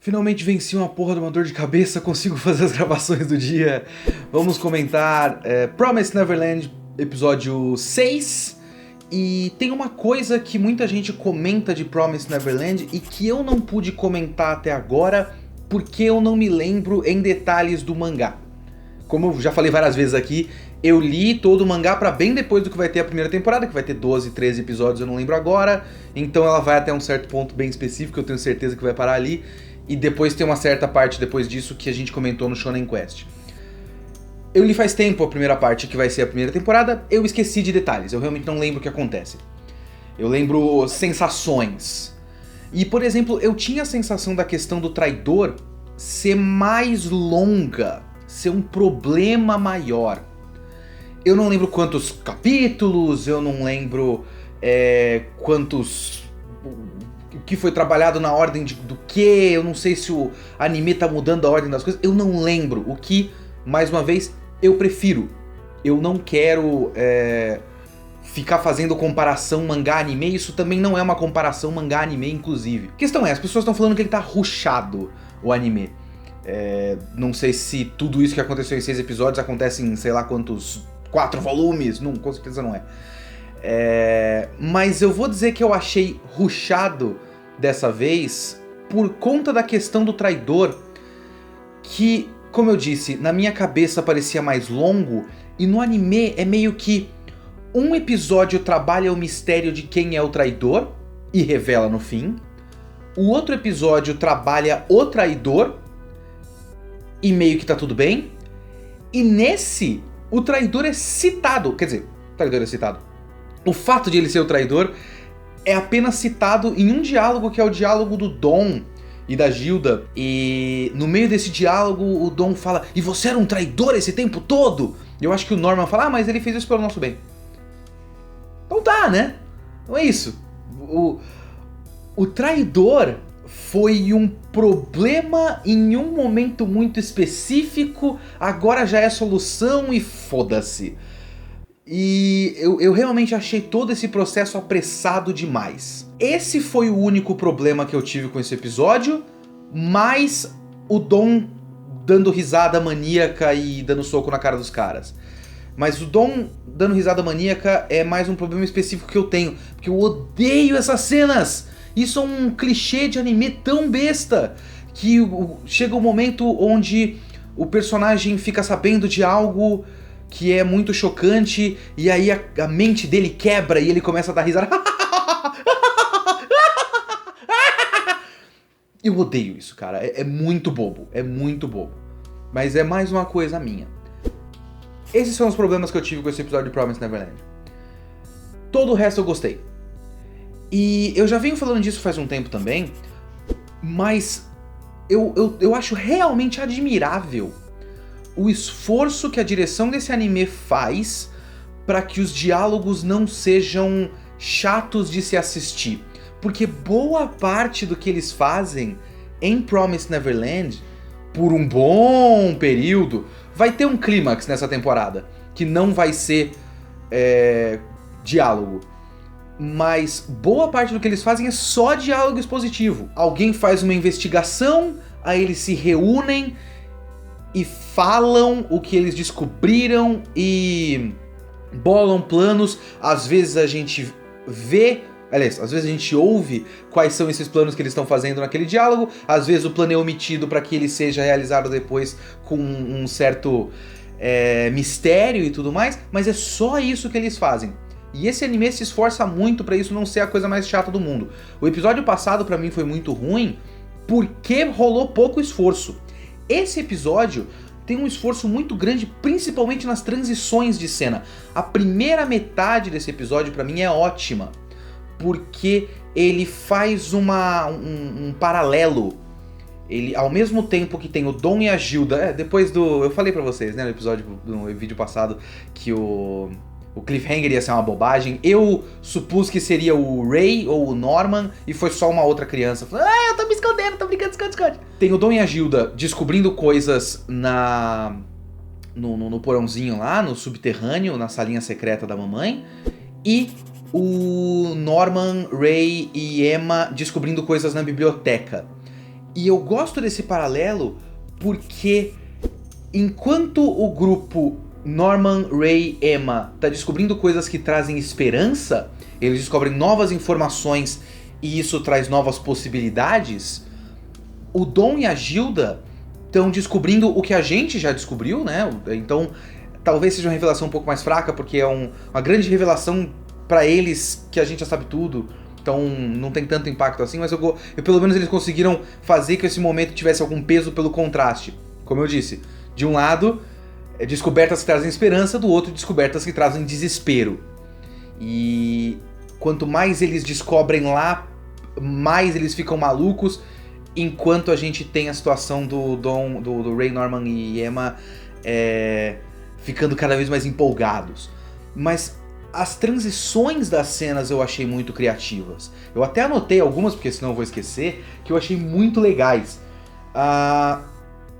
Finalmente venci uma porra de uma dor de cabeça, consigo fazer as gravações do dia. Vamos comentar Promised Neverland, episódio 6. E tem uma coisa que muita gente comenta de Promised Neverland e que eu não pude comentar até agora porque eu não me lembro em detalhes do mangá. Como eu já falei várias vezes aqui, eu li todo o mangá pra bem depois do que vai ter a primeira temporada, que vai ter 12, 13 episódios, eu não lembro agora. Então ela vai até um certo ponto bem específico, eu tenho certeza que vai parar ali. E depois tem uma certa parte depois disso que a gente comentou no Shonen Quest. Eu li faz tempo a primeira parte, que vai ser a primeira temporada, eu esqueci de detalhes, eu realmente não lembro o que acontece. Eu lembro sensações. E, por exemplo, eu tinha a sensação da questão do traidor ser mais longa, ser um problema maior. Eu não lembro quantos capítulos, eu não lembro quantos... o que foi trabalhado na ordem do que, eu não sei se o anime tá mudando a ordem das coisas, eu não lembro, o que, mais uma vez, eu prefiro. Eu não quero ficar fazendo comparação mangá-anime, isso também não é uma comparação mangá-anime, inclusive. A questão é, as pessoas estão falando que ele tá rushado, o anime. Não sei se tudo isso que aconteceu em 6 episódios acontece em sei lá quantos, 4 volumes, não, com certeza não é. Mas eu vou dizer que eu achei rushado dessa vez por conta da questão do traidor, que, como eu disse, na minha cabeça parecia mais longo, e no anime é meio que um episódio trabalha o mistério de quem é o traidor e revela no fim, o outro episódio trabalha o traidor e meio que tá tudo bem, e nesse o traidor é citado, quer dizer, o traidor é citado, o fato de ele ser o traidor é apenas citado em um diálogo, que é o diálogo do Dom e da Gilda. E no meio desse diálogo o Dom fala: "E você era um traidor esse tempo todo?" Eu acho que o Norman fala: "Ah, mas ele fez isso pelo nosso bem." Então tá, né? Então é isso. O traidor foi um problema em um momento muito específico, agora já é solução e foda-se. E eu realmente achei todo esse processo apressado demais. Esse foi o único problema que eu tive com esse episódio, mais o Dom dando risada maníaca e dando soco na cara dos caras. Mas o Dom dando risada maníaca é mais um problema específico que eu tenho, porque eu odeio essas cenas! Isso é um clichê de anime tão besta, que chega um momento onde o personagem fica sabendo de algo que é muito chocante, e aí a mente dele quebra e ele começa a dar risada. Eu odeio isso, cara. É muito bobo. É muito bobo. Mas é mais uma coisa minha. Esses são os problemas que eu tive com esse episódio de Promised Neverland. Todo o resto eu gostei. E eu já venho falando disso faz um tempo também, mas eu acho realmente admirável o esforço que a direção desse anime faz para que os diálogos não sejam chatos de se assistir. Porque boa parte do que eles fazem em Promised Neverland, por um bom período, vai ter um clímax nessa temporada, que não vai ser diálogo. Mas boa parte do que eles fazem é só diálogo expositivo. Alguém faz uma investigação, aí eles se reúnem e falam o que eles descobriram e bolam planos. Às vezes a gente vê, aliás, às vezes a gente ouve quais são esses planos que eles estão fazendo naquele diálogo. Às vezes o plano é omitido para que ele seja realizado depois com um certo mistério e tudo mais. Mas é só isso que eles fazem. E esse anime se esforça muito para isso não ser a coisa mais chata do mundo. O episódio passado para mim foi muito ruim porque rolou pouco esforço. Esse episódio tem um esforço muito grande, principalmente nas transições de cena. A primeira metade desse episódio pra mim é ótima, porque ele faz um paralelo. Ele, ao mesmo tempo que tem o Dom e a Gilda, depois do... Eu falei pra vocês, né, no vídeo passado, que o cliffhanger ia ser uma bobagem. Eu supus que seria o Ray ou o Norman e foi só uma outra criança falando: "Ah, eu tô me escondendo, tô brincando, esconde". Tem o Dom e a Gilda descobrindo coisas no porãozinho lá, no subterrâneo, na salinha secreta da mamãe. E o Norman, Ray e Emma descobrindo coisas na biblioteca. E eu gosto desse paralelo porque enquanto o grupo Norman, Ray, Emma tá descobrindo coisas que trazem esperança, eles descobrem novas informações e isso traz novas possibilidades, o Dom e a Gilda estão descobrindo o que a gente já descobriu, né? Então, talvez seja uma revelação um pouco mais fraca, porque é uma grande revelação pra eles que a gente já sabe tudo. Então, não tem tanto impacto assim, mas pelo menos eles conseguiram fazer que esse momento tivesse algum peso pelo contraste. Como eu disse, de um lado, descobertas que trazem esperança, do outro, descobertas que trazem desespero. E quanto mais eles descobrem lá, mais eles ficam malucos, enquanto a gente tem a situação do Ray, Norman e Emma ficando cada vez mais empolgados. Mas as transições das cenas eu achei muito criativas. Eu até anotei algumas, porque senão eu vou esquecer, que eu achei muito legais.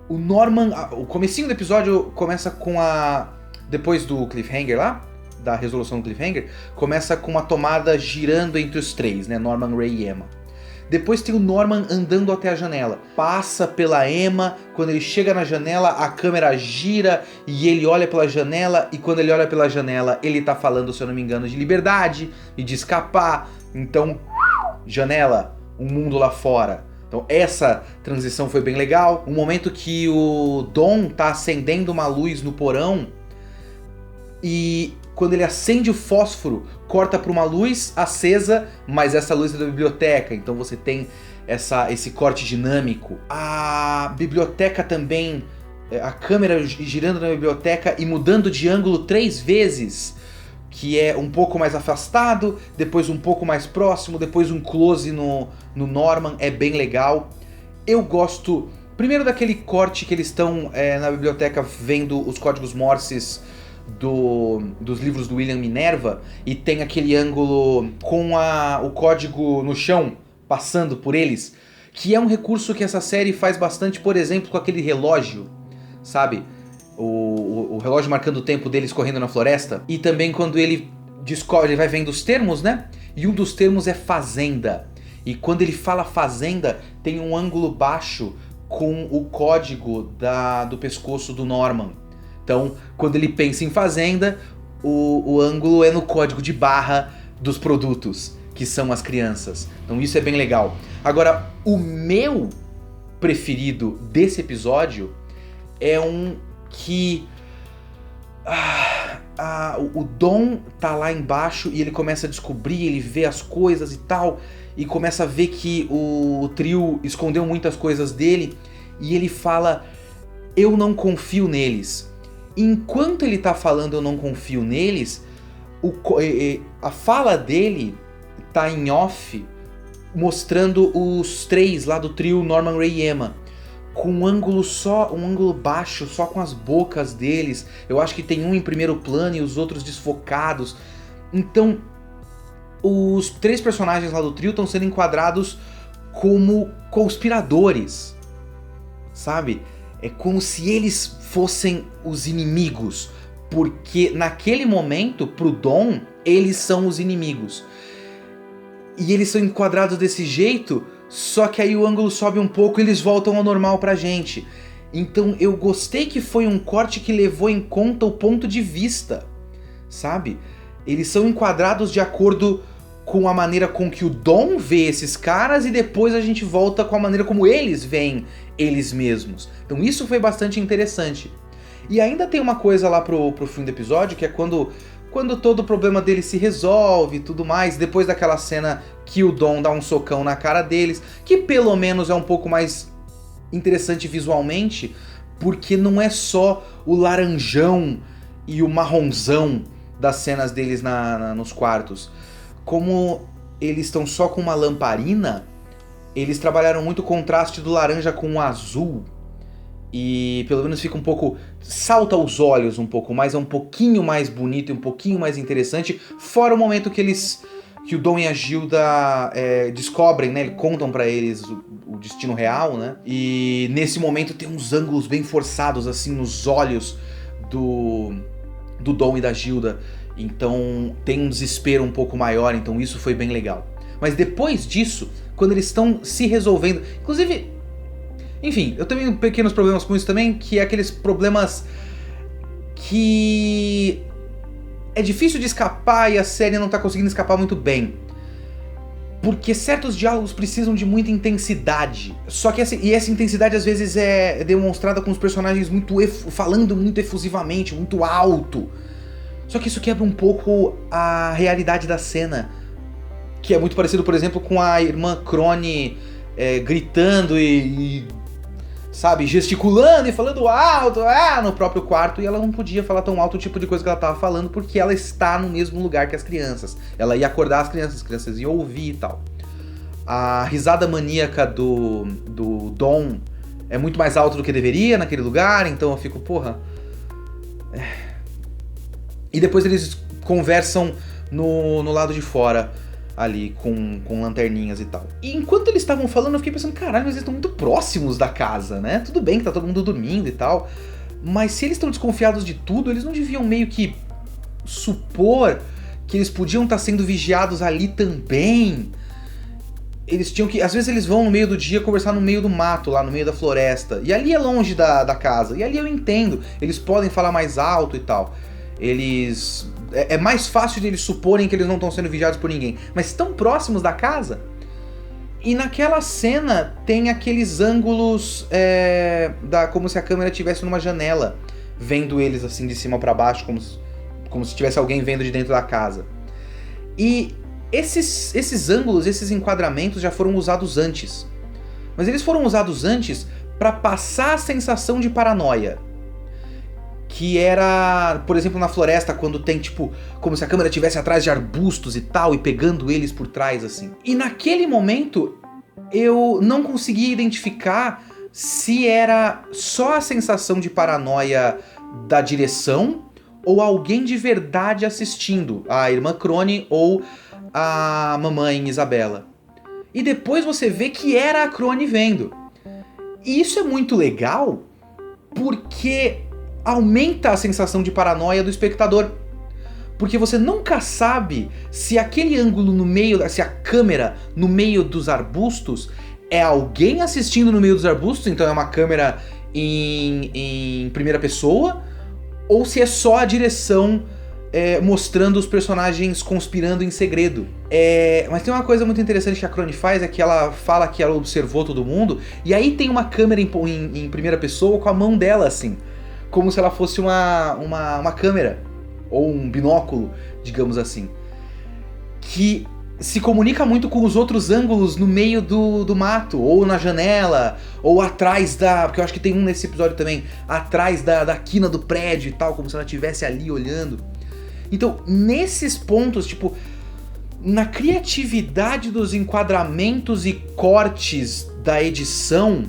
O Norman, o comecinho do episódio começa com depois do cliffhanger lá, da resolução do cliffhanger, começa com uma tomada girando entre os três, né? Norman, Ray e Emma. Depois tem o Norman andando até a janela. Passa pela Emma, quando ele chega na janela, a câmera gira e ele olha pela janela. E quando ele olha pela janela, ele tá falando, se eu não me engano, de liberdade e de escapar. Então, janela, um mundo lá fora. Então essa transição foi bem legal. Um momento que o Dom tá acendendo uma luz no porão e quando ele acende o fósforo, corta para uma luz acesa, mas essa luz é da biblioteca, então você tem esse corte dinâmico. A biblioteca também, a câmera girando na biblioteca e mudando de ângulo 3 vezes, que é um pouco mais afastado, depois um pouco mais próximo, depois um close no Norman, é bem legal. Eu gosto, primeiro daquele corte que eles estão na biblioteca vendo os códigos Morses dos livros do William Minerva, e tem aquele ângulo com o código no chão, passando por eles, que é um recurso que essa série faz bastante, por exemplo, com aquele relógio, sabe? O relógio marcando o tempo deles correndo na floresta. E também quando ele descobre, ele vai vendo os termos, né? E um dos termos é fazenda. E quando ele fala fazenda, tem um ângulo baixo com o código do pescoço do Norman. Então, quando ele pensa em fazenda, o ângulo é no código de barra dos produtos, que são as crianças. Então isso é bem legal. Agora, o meu preferido desse episódio é um que o Dom tá lá embaixo e ele começa a descobrir, ele vê as coisas e tal, e começa a ver que o trio escondeu muitas coisas dele, e ele fala, eu não confio neles. Enquanto ele tá falando eu não confio neles, a fala dele tá em off, mostrando os três lá do trio Norman, Ray e Emma, com um ângulo baixo, só com as bocas deles. Eu acho que tem um em primeiro plano e os outros desfocados. Então, os três personagens lá do trio estão sendo enquadrados como conspiradores, sabe? É como se eles fossem os inimigos, porque naquele momento, pro Dom, eles são os inimigos. E eles são enquadrados desse jeito, só que aí o ângulo sobe um pouco e eles voltam ao normal pra gente. Então eu gostei que foi um corte que levou em conta o ponto de vista, sabe? Eles são enquadrados de acordo com a maneira com que o Dom vê esses caras e depois a gente volta com a maneira como eles veem eles mesmos. Então isso foi bastante interessante. E ainda tem uma coisa lá pro fim do episódio, que é quando todo o problema deles se resolve e tudo mais, depois daquela cena que o Dom dá um socão na cara deles, que pelo menos é um pouco mais interessante visualmente, porque não é só o laranjão e o marronzão das cenas deles nos quartos. Como eles estão só com uma lamparina, eles trabalharam muito o contraste do laranja com o azul. E pelo menos fica um pouco... salta aos olhos um pouco mais, é um pouquinho mais bonito e um pouquinho mais interessante. Fora o momento que o Dom e a Gilda descobrem, né? Contam pra eles o destino real, né? E nesse momento tem uns ângulos bem forçados, assim, nos olhos do Dom e da Gilda. Então tem um desespero um pouco maior, então isso foi bem legal. Mas depois disso, quando eles estão se resolvendo... Inclusive, Enfim, eu tenho pequenos problemas com isso também, que é aqueles problemas que é difícil de escapar e a série não tá conseguindo escapar muito bem. Porque certos diálogos precisam de muita intensidade. Só que essa intensidade às vezes é demonstrada com os personagens falando muito efusivamente, muito alto. Só que isso quebra um pouco a realidade da cena. Que é muito parecido, por exemplo, com a irmã Crone gritando sabe, gesticulando e falando alto no próprio quarto, e ela não podia falar tão alto o tipo de coisa que ela tava falando, porque ela está no mesmo lugar que as crianças. Ela ia acordar as crianças iam ouvir e tal. A risada maníaca do Dom é muito mais alta do que deveria naquele lugar, então eu fico, porra... E depois eles conversam no lado de fora, ali, com lanterninhas e tal. E enquanto eles estavam falando, eu fiquei pensando, caralho, mas eles estão muito próximos da casa, né? Tudo bem que tá todo mundo dormindo e tal, mas se eles estão desconfiados de tudo, eles não deviam meio que supor que eles podiam estar sendo vigiados ali também? Eles tinham que... Às vezes eles vão no meio do dia conversar no meio do mato, lá no meio da floresta, e ali é longe da casa, e ali eu entendo, eles podem falar mais alto e tal. Eles... É mais fácil de eles suporem que eles não estão sendo vigiados por ninguém, mas tão próximos da casa. E naquela cena tem aqueles ângulos como se a câmera estivesse numa janela, vendo eles assim de cima pra baixo, como se tivesse alguém vendo de dentro da casa. E esses ângulos, esses enquadramentos já foram usados antes. Mas eles foram usados antes pra passar a sensação de paranoia. Que era, por exemplo, na floresta, quando tem, tipo, como se a câmera estivesse atrás de arbustos e tal, e pegando eles por trás, assim. E naquele momento, eu não conseguia identificar se era só a sensação de paranoia da direção, ou alguém de verdade assistindo, a irmã Crone ou a mamãe Isabela. E depois você vê que era a Crone vendo. E isso é muito legal, porque... aumenta a sensação de paranoia do espectador. Porque você nunca sabe se aquele ângulo no meio, se a câmera no meio dos arbustos é alguém assistindo no meio dos arbustos, então é uma câmera em primeira pessoa, ou se é só a direção mostrando os personagens conspirando em segredo. Mas tem uma coisa muito interessante que a Crone faz, é que ela fala que ela observou todo mundo, e aí tem uma câmera em primeira pessoa com a mão dela assim, como se ela fosse uma câmera, ou um binóculo, digamos assim, que se comunica muito com os outros ângulos no meio do mato, ou na janela, ou atrás porque eu acho que tem um nesse episódio também, atrás da quina do prédio e tal, como se ela estivesse ali olhando. Então, nesses pontos, tipo, na criatividade dos enquadramentos e cortes da edição,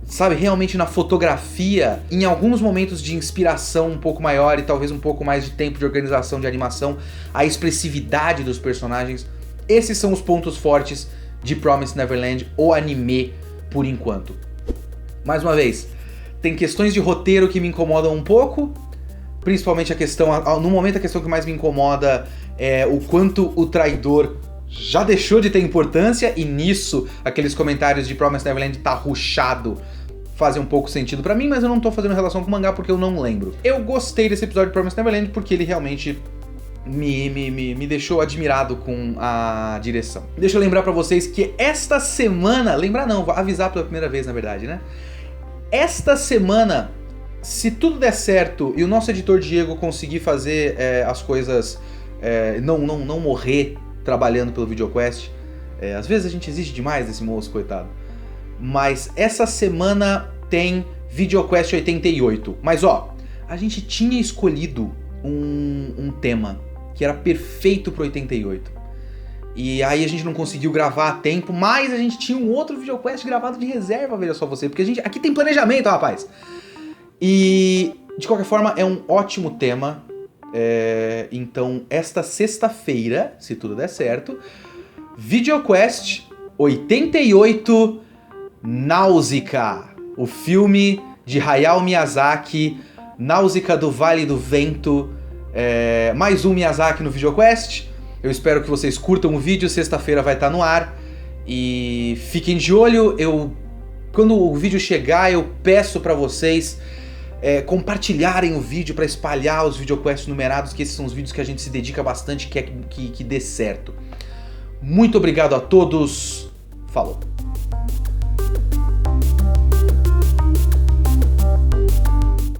sabe, realmente na fotografia, em alguns momentos de inspiração um pouco maior e talvez um pouco mais de tempo de organização de animação, a expressividade dos personagens, esses são os pontos fortes de Promised Neverland, o anime, por enquanto. Mais uma vez, tem questões de roteiro que me incomodam um pouco, principalmente no momento a questão que mais me incomoda é o quanto o traidor já deixou de ter importância, e nisso aqueles comentários de Promised Neverland tá rushado fazem um pouco sentido pra mim, mas eu não tô fazendo relação com o mangá porque eu não lembro. Eu gostei desse episódio de Promised Neverland porque ele realmente me deixou admirado com a direção. Deixa eu lembrar pra vocês que esta semana... Lembrar não, vou avisar pela primeira vez, na verdade, né? Esta semana, se tudo der certo e o nosso editor Diego conseguir fazer as coisas... não morrer trabalhando pelo VideoQuest... às vezes a gente exige demais desse moço, coitado. Mas essa semana tem VideoQuest 88. Mas ó, a gente tinha escolhido um tema que era perfeito pro 88. E aí a gente não conseguiu gravar a tempo, mas a gente tinha um outro VideoQuest gravado de reserva, veja só você. Porque aqui tem planejamento, rapaz. E de qualquer forma é um ótimo tema. Então esta sexta-feira, se tudo der certo, VideoQuest 88... Náusea, o filme de Hayao Miyazaki, Náusea do Vale do Vento, mais um Miyazaki no VideoQuest. Eu espero que vocês curtam o vídeo, sexta-feira vai estar no ar, e fiquem de olho, eu quando o vídeo chegar, eu peço para vocês compartilharem o vídeo para espalhar os videoquests numerados, que esses são os vídeos que a gente se dedica bastante e quer que dê certo. Muito obrigado a todos. Falou!